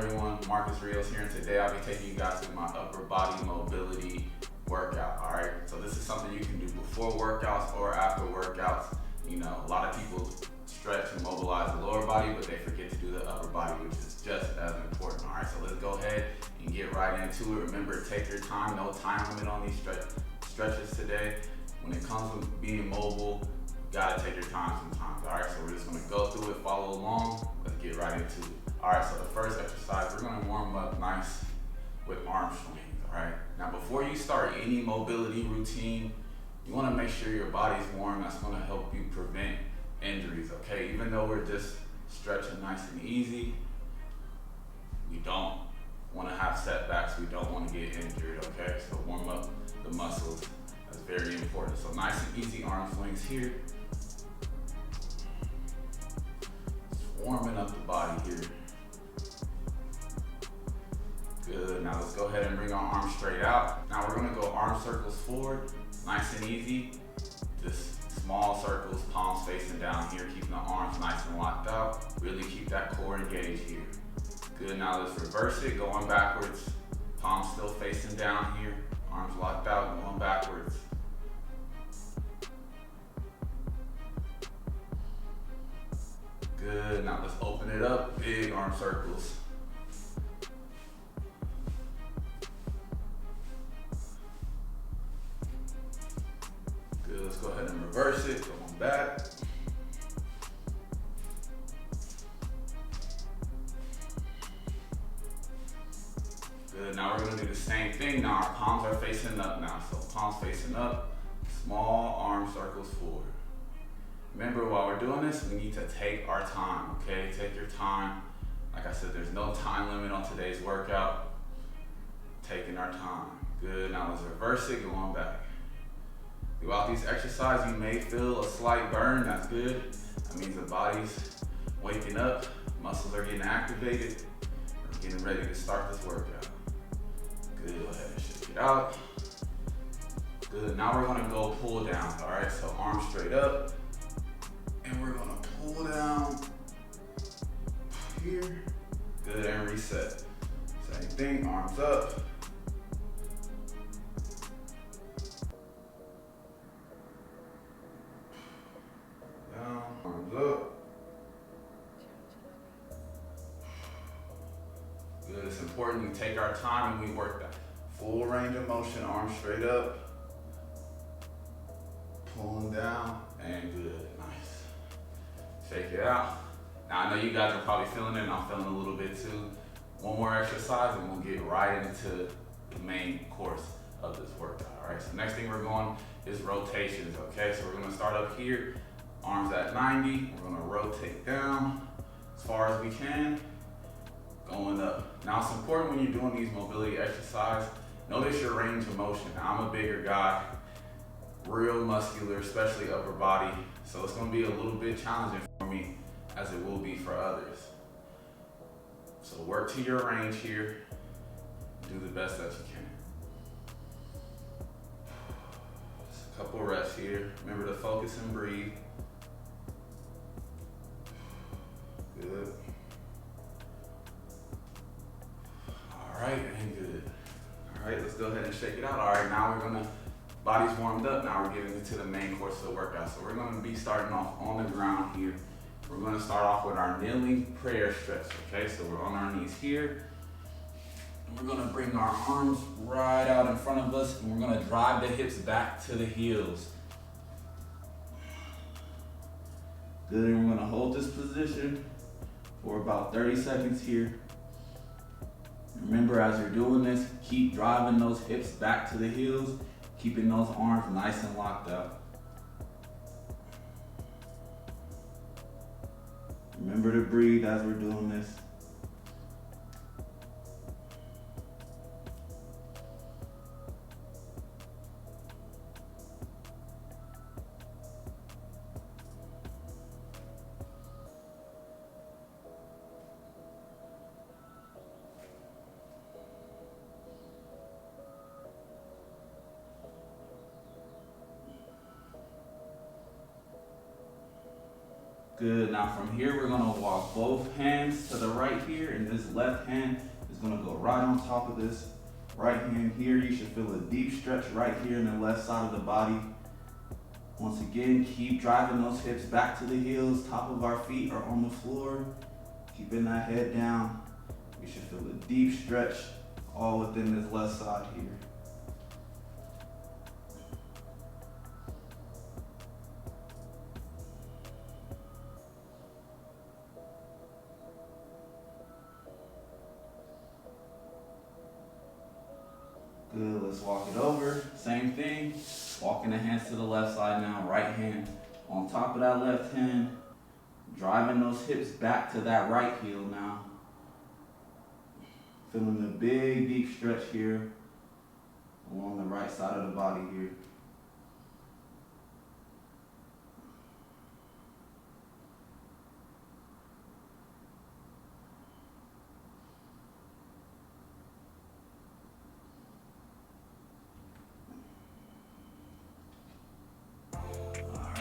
everyone? Marcus Rios here, and today I'll be taking you guys through my upper body mobility workout, all right? So this is something you can do before workouts or after workouts. You know, a lot of people stretch and mobilize the lower body, but they forget to do the upper body, which is just as important, all right? So let's go ahead and get right into it. Remember, take your time, no time limit on these stretches today. When it comes to being mobile, you gotta take your time sometimes, all right? So we're just gonna go through it, follow along. Let's get right into it. All right, so the first exercise, we're gonna warm up nice with arm swings, all right? Now, before you start any mobility routine, you wanna make sure your body's warm. That's gonna help you prevent injuries, okay? Even though we're just stretching nice and easy, we don't wanna have setbacks. We don't wanna get injured, okay? So warm up the muscles. That's very important. So nice and easy arm swings here. Just warming up the body here. Good, now let's go ahead and bring our arms straight out. Now we're gonna go arm circles forward, nice and easy. Just small circles, palms facing down here, keeping the arms nice and locked out. Really keep that core engaged here. Good, now let's reverse it, going backwards. Palms still facing down here, arms locked out, going backwards. Good, now let's open it up, big arm circles. Good, let's go ahead and reverse it, going back. Good, now we're gonna do the same thing. Now our palms are facing up now. So palms facing up, small arm circles forward. Remember, while we're doing this, we need to take our time, okay? Take your time. Like I said, there's no time limit on today's workout. Taking our time. Good, now let's reverse it, going back. Throughout these exercises, you may feel a slight burn. That's good. That means the body's waking up, muscles are getting activated. We're getting ready to start this workout. Good, go ahead and shake it out. Good, now we're gonna go pull down, all right? So arms straight up, and we're gonna pull down here. Good, and reset. Same thing, arms up. Down, arms up. Good, it's important we take our time and we work that full range of motion, arms straight up, pulling down, and good, nice. Shake it out. Now I know you guys are probably feeling it, and I'm feeling a little bit too. One more exercise and we'll get right into the main course of this workout, all right? So next thing we're going is rotations, okay? So we're gonna start up here, arms at 90, we're gonna rotate down as far as we can, going up. Now it's important when you're doing these mobility exercises, notice your range of motion. Now I'm a bigger guy, real muscular, especially upper body, so it's gonna be a little bit challenging for me as it will be for others. So work to your range here, do the best that you can. Just a couple reps here. Remember to focus and breathe. Good. All right, and good. All right, let's go ahead and shake it out. All right, now we're gonna, body's warmed up, now we're getting into the main course of the workout. So we're gonna be starting off on the ground here. We're gonna start off with our kneeling prayer stretch, okay? So we're on our knees here. And we're gonna bring our arms right out in front of us, and we're gonna drive the hips back to the heels. Good, and we're gonna hold this position for about 30 seconds here. Remember, as you're doing this, keep driving those hips back to the heels, keeping those arms nice and locked out. Remember to breathe as we're doing this. Good, now from here we're gonna walk both hands to the right here, and this left hand is gonna go right on top of this right hand here. You should feel a deep stretch right here in the left side of the body. Once again, keep driving those hips back to the heels, top of our feet are on the floor. Keeping that head down. We should feel a deep stretch all within this left side here. Good, let's walk it over. Same thing, walking the hands to the left side now, right hand on top of that left hand, driving those hips back to that right heel now. Feeling a big, deep stretch here along the right side of the body here.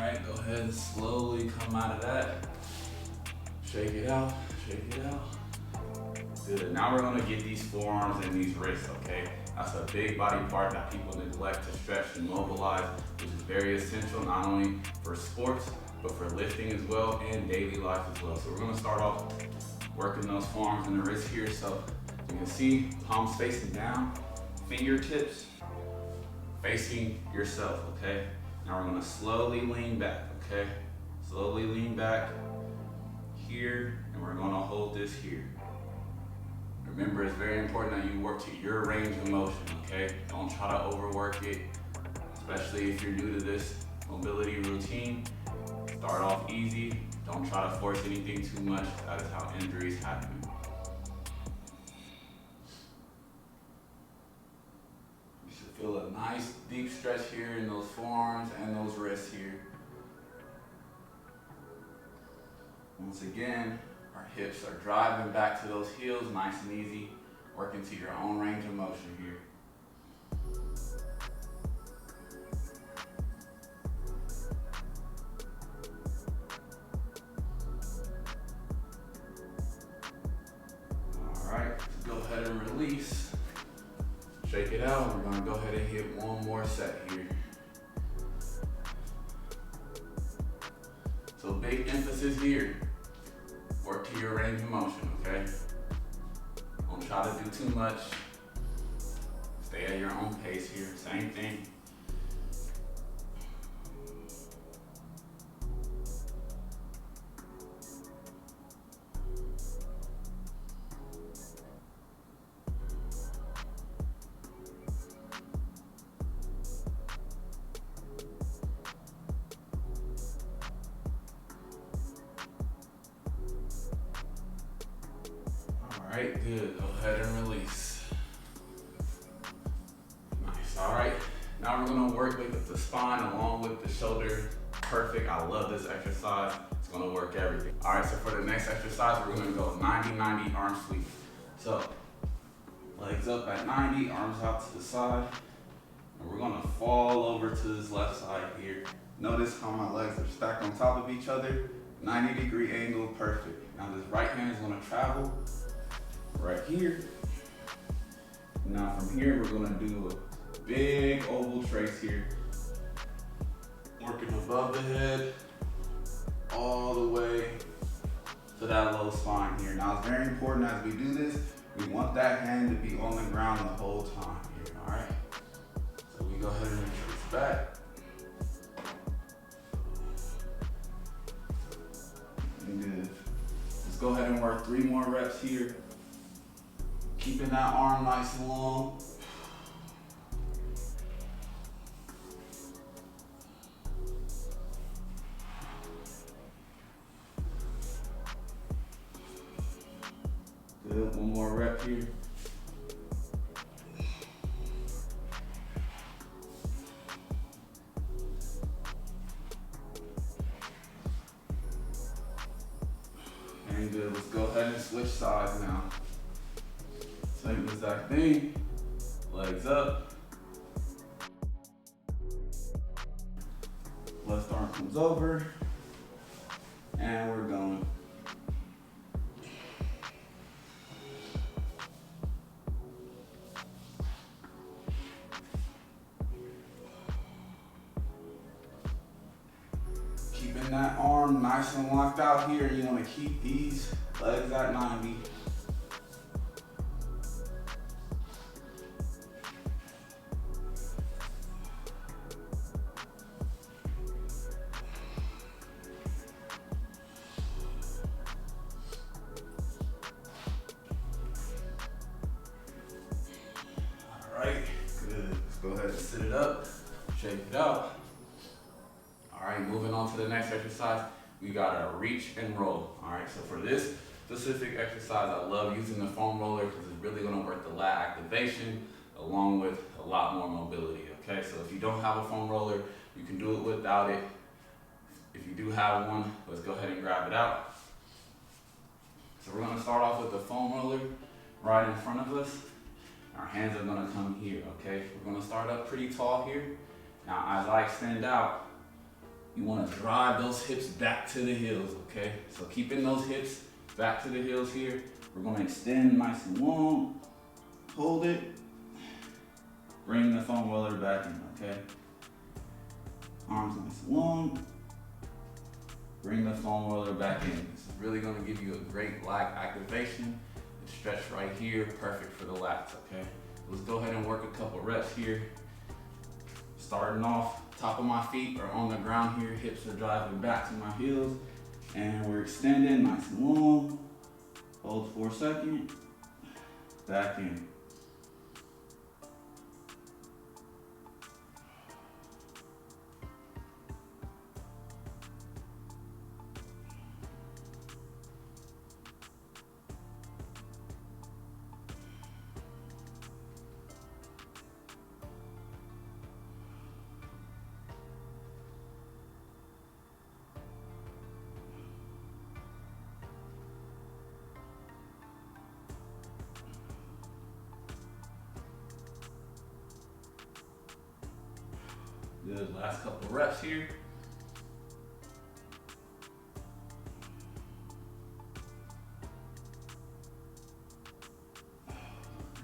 Alright, go ahead and slowly come out of that. Shake it out, shake it out. Good, now we're gonna get these forearms and these wrists, okay? That's a big body part that people neglect to stretch and mobilize, which is very essential not only for sports, but for lifting as well and daily life as well. So we're gonna start off working those forearms and the wrists here. So you can see palms facing down, fingertips facing yourself, okay? Now we're gonna slowly lean back, okay? Slowly lean back here, and we're gonna hold this here. Remember, it's very important that you work to your range of motion, okay? Don't try to overwork it, especially if you're new to this mobility routine. Start off easy. Don't try to force anything too much. That is how injuries happen. You should feel a nice deep stretch here in those forearms and those wrists here. Once again, our hips are driving back to those heels, nice and easy, working to your own range of motion here. All right, go ahead and release. Shake it out, and we're gonna go ahead and hit one more set here. So big emphasis here. Work to your range of motion, okay? Don't try to do too much. Stay at your own pace here, same thing. All right, good, go ahead and release. Nice, all right. Now we're gonna work with the spine along with the shoulder. Perfect, I love this exercise. It's gonna work everything. All right, so for the next exercise, we're gonna go 90-90 arm sweep. So, legs up at 90, arms out to the side. And we're gonna fall over to this left side here. Notice how my legs are stacked on top of each other. 90-degree angle, perfect. Now this right hand is gonna travel right here. Now from here, we're gonna do a big oval trace here. Working above the head, all the way to that low spine here. Now it's very important as we do this, we want that hand to be on the ground the whole time here, all right? So we go ahead and retrace back. Good. Let's go ahead and work 3 more reps here. Keeping that arm nice and long. Good, 1 more rep here. And good, let's go ahead and switch sides now. Same exact thing, legs up. Left arm comes over. And we're going. Keeping that arm nice and locked out here. You want to keep these legs at 90. Alright, good. Let's go ahead and sit it up, shake it out. Alright, moving on to the next exercise, we got a reach and roll. Alright, so for this specific exercise, I love using the foam roller because it's really going to work the lat activation along with a lot more mobility. Okay, so if you don't have a foam roller, you can do it without it. If you do have one, let's go ahead and grab it out. So we're going to start off with the foam roller right in front of us. Our hands are going to come here, okay? We're going to start up pretty tall here. Now, as I extend out, you want to drive those hips back to the heels, okay? So keeping those hips back to the heels here. We're going to extend nice and long, hold it, bring the foam roller back in, okay? Arms nice and long, bring the foam roller back in. This is really going to give you a great lat activation. The stretch right here, perfect for the lats, okay? Let's go ahead and work a couple reps here. Starting off, top of my feet are on the ground here, hips are driving back to my heels, and we're extending nice and long. Hold for a second, back in. Good, last couple reps here.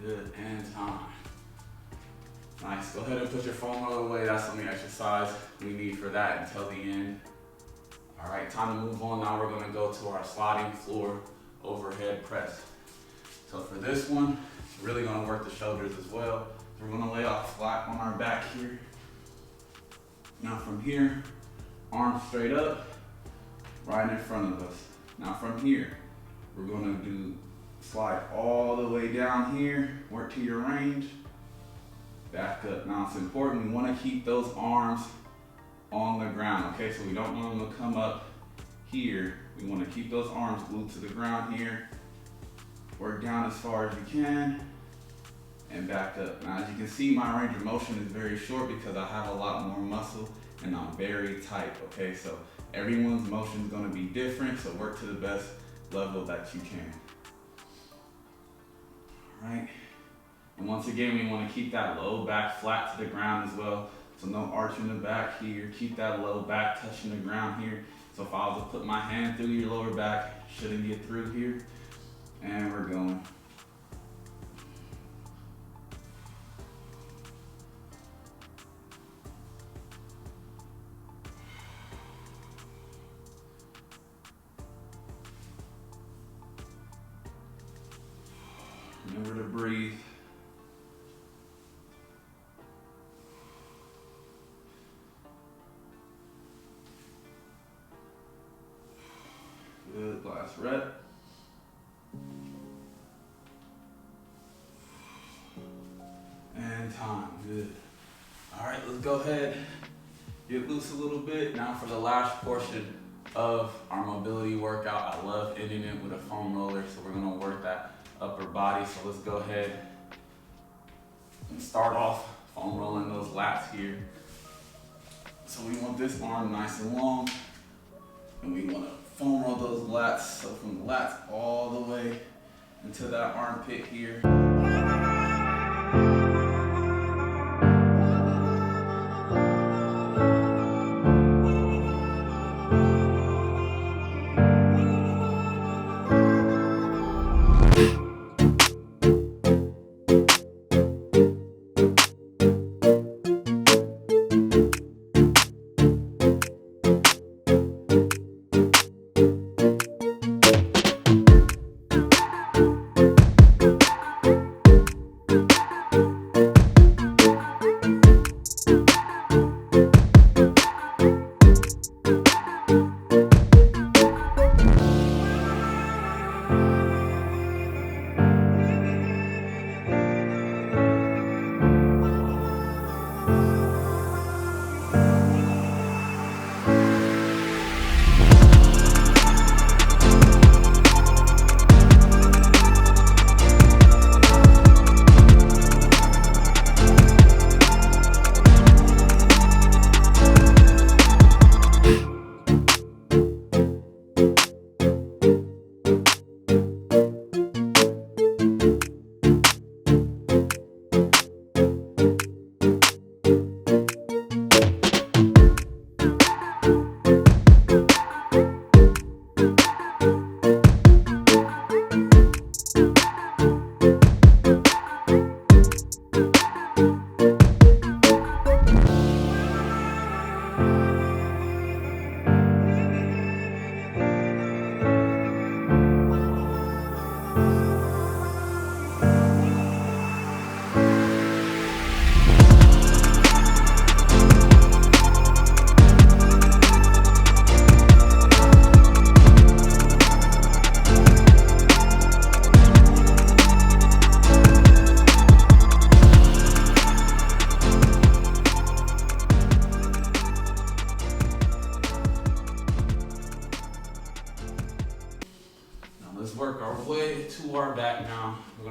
Good, and time. Nice, go ahead and put your foam roller away. That's the only exercise we need for that until the end. All right, time to move on. Now we're gonna go to our sliding floor overhead press. So for this one, it's really gonna work the shoulders as well. We're gonna lay off flat on our back here. Now from here, arms straight up, right in front of us. Now from here, we're gonna do slide all the way down here, work to your range, back up. Now it's important, we wanna keep those arms on the ground, okay? So we don't want them to come up here. We wanna keep those arms glued to the ground here. Work down as far as you can, and back up. Now as you can see, my range of motion is very short because I have a lot more muscle and I'm very tight, okay? So everyone's motion is gonna be different, so work to the best level that you can. All right, and once again, we wanna keep that low back flat to the ground as well. So no arch in the back here, keep that low back touching the ground here. So if I was to put my hand through your lower back, shouldn't get through here. And we're going. Remember to breathe. Good, last rep. And time, good. All right, let's go ahead, get loose a little bit. Now for the last portion of our mobility workout, I love ending it with a foam roller, so we're gonna work that upper body. So let's go ahead and start off foam rolling those lats here. So we want this arm nice and long, and we wanna foam roll those lats. So from the lats all the way into that armpit here.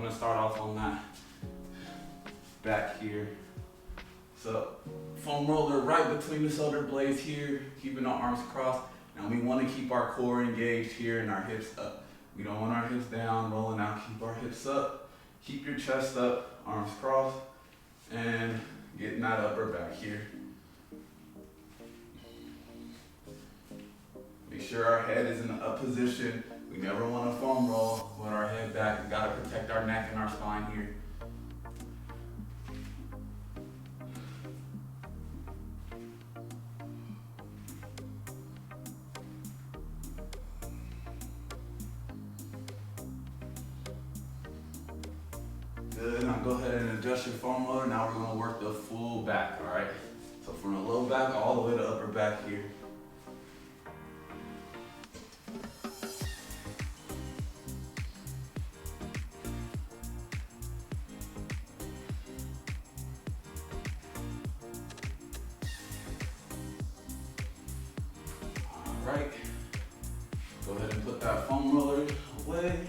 gonna start off on that back here. So foam roller right between the shoulder blades here, keeping our arms crossed. Now we want to keep our core engaged here and our hips up. We don't want our hips down, rolling out, keep our hips up. Keep your chest up, arms crossed, and getting that upper back here. Make sure our head is in the up position. We never want to foam roll with our head back. We gotta protect our neck and our spine here. Good, now go ahead and adjust your foam roller. Now we're gonna work the full back, all right? So from the low back all the way to upper back here. All right, go ahead and put that foam roller away.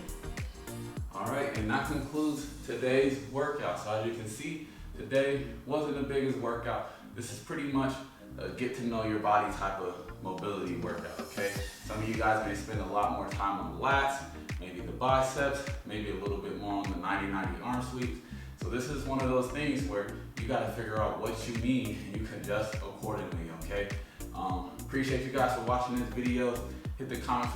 All right, and that concludes today's workout. So as you can see, today wasn't the biggest workout. This is pretty much a get to know your body type of mobility workout, okay? Some of you guys may spend a lot more time on the lats, maybe the biceps, maybe a little bit more on the 90-90 arm sweeps. So this is one of those things where you gotta figure out what you need and you can adjust accordingly, okay? Appreciate you guys for watching this video. Hit the comment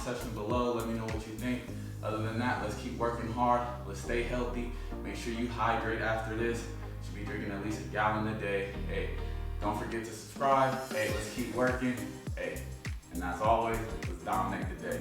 section below. Let me know what you think. Other than that, let's keep working hard. Let's stay healthy. Make sure you hydrate after this. You should be drinking at least a gallon a day. Hey, don't forget to subscribe. Hey, let's keep working. Hey, and as always, let's dominate the day.